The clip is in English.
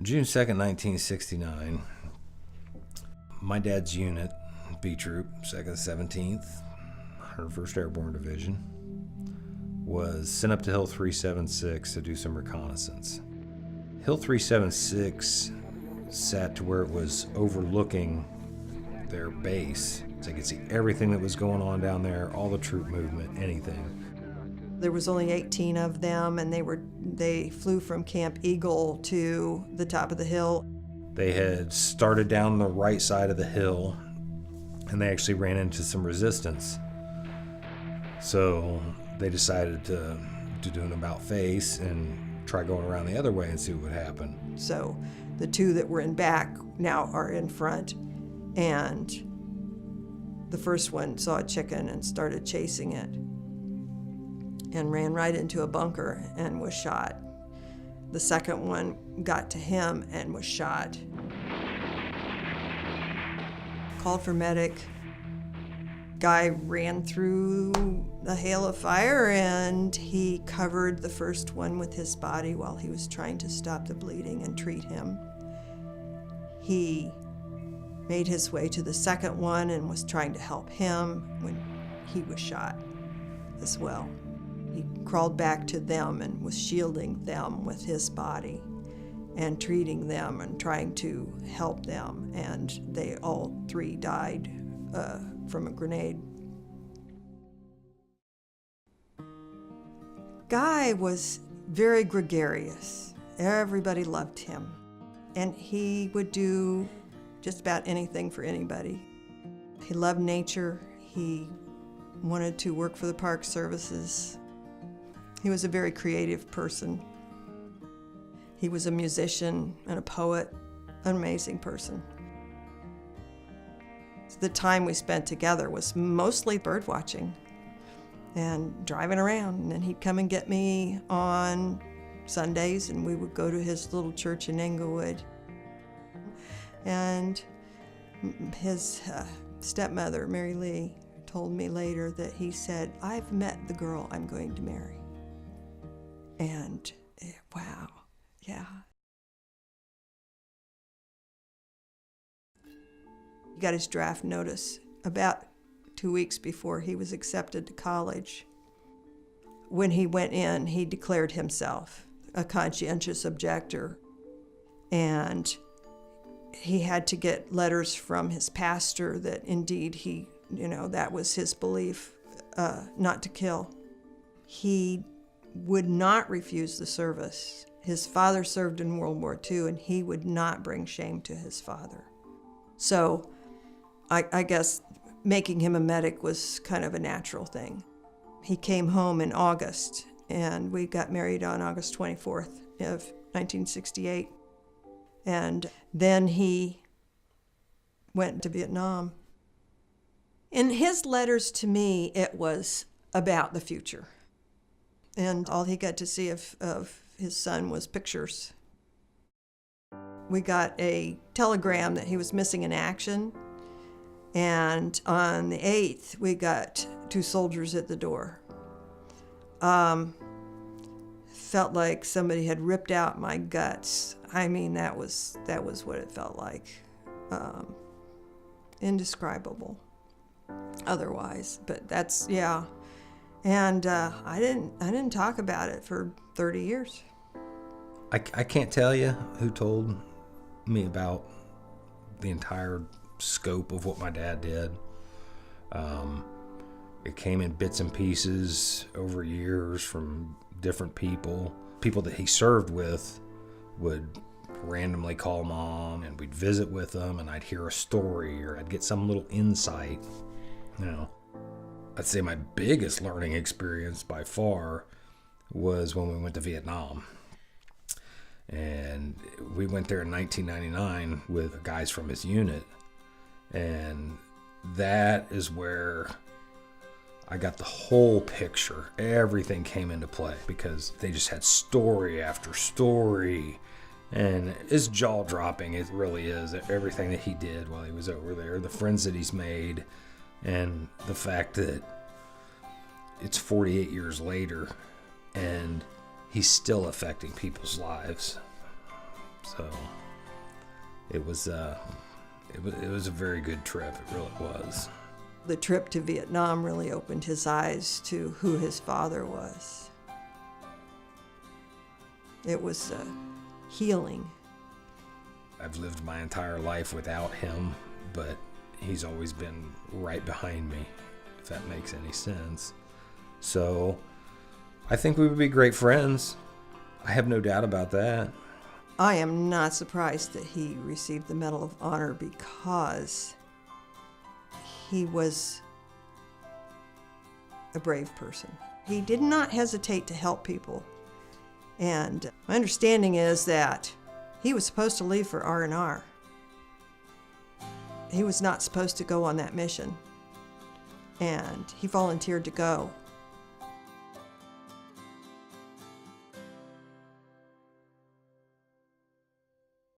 June 2nd, 1969, my dad's unit, B Troop, 2nd 17th, 101st Airborne Division, was sent up to Hill 376 to do some reconnaissance. Hill 376 sat to where it was overlooking their base, so they could see everything that was going on down there, all the troop movement, anything. There was only 18 of them, and they flew from Camp Eagle to the top of the hill. They had started down the right side of the hill, and they actually ran into some resistance. So they decided to do an about face and try going around the other way and see what would happen. So the two that were in back now are in front, and the first one saw a chicken and started chasing it and ran right into a bunker and was shot. The second one got to him and was shot. Called for medic. Guy ran through the hail of fire, and he covered the first one with his body while he was trying to stop the bleeding and treat him. He made his way to the second one and was trying to help him when he was shot as well. He crawled back to them and was shielding them with his body and treating them and trying to help them, and they all three died from a grenade. Guy was very gregarious. Everybody loved him, and he would do just about anything for anybody. He loved nature. He wanted to work for the Park Services. He was a very creative person. He was a musician and a poet, an amazing person. The time we spent together was mostly bird watching and driving around, and then he'd come and get me on Sundays, and we would go to his little church in Englewood. And his stepmother, Mary Lee, told me later that he said, "I've met the girl I'm going to marry." And wow, yeah. He got his draft notice about 2 weeks before he was accepted to college. When he went in, he declared himself a conscientious objector, and he had to get letters from his pastor that indeed he, that was his belief, not to kill. He would not refuse the service. His father served in World War II, and he would not bring shame to his father. So I guess making him a medic was kind of a natural thing. He came home in August, and we got married on August 24th of 1968. And then he went to Vietnam. In his letters to me, it was about the future. And all he got to see of his son was pictures. We got a telegram that he was missing in action. And on the 8th, we got 2 soldiers at the door. Felt like somebody had ripped out my guts. I mean, that was what it felt like. Indescribable otherwise, but that's, yeah. And I didn't talk about it for 30 years. I can't tell you who told me about the entire scope of what my dad did. It came in bits and pieces over years from different people. People that he served with would randomly call Mom, and we'd visit with them, and I'd hear a story or I'd get some little insight. I'd say my biggest learning experience by far was when we went to Vietnam. And we went there in 1999 with guys from his unit. And that is where I got the whole picture. Everything came into play because they just had story after story. And it's jaw-dropping, it really is. Everything that he did while he was over there, the friends that he's made, and the fact that it's 48 years later and he's still affecting people's lives. So it was a very good trip. It really was. The trip to Vietnam really opened his eyes to who his father was. It was healing. I've lived my entire life without him, but he's always been right behind me, if that makes any sense. So I think we would be great friends. I have no doubt about that. I am not surprised that he received the Medal of Honor because he was a brave person. He did not hesitate to help people. And my understanding is that he was supposed to leave for R&R. He was not supposed to go on that mission. And he volunteered to go.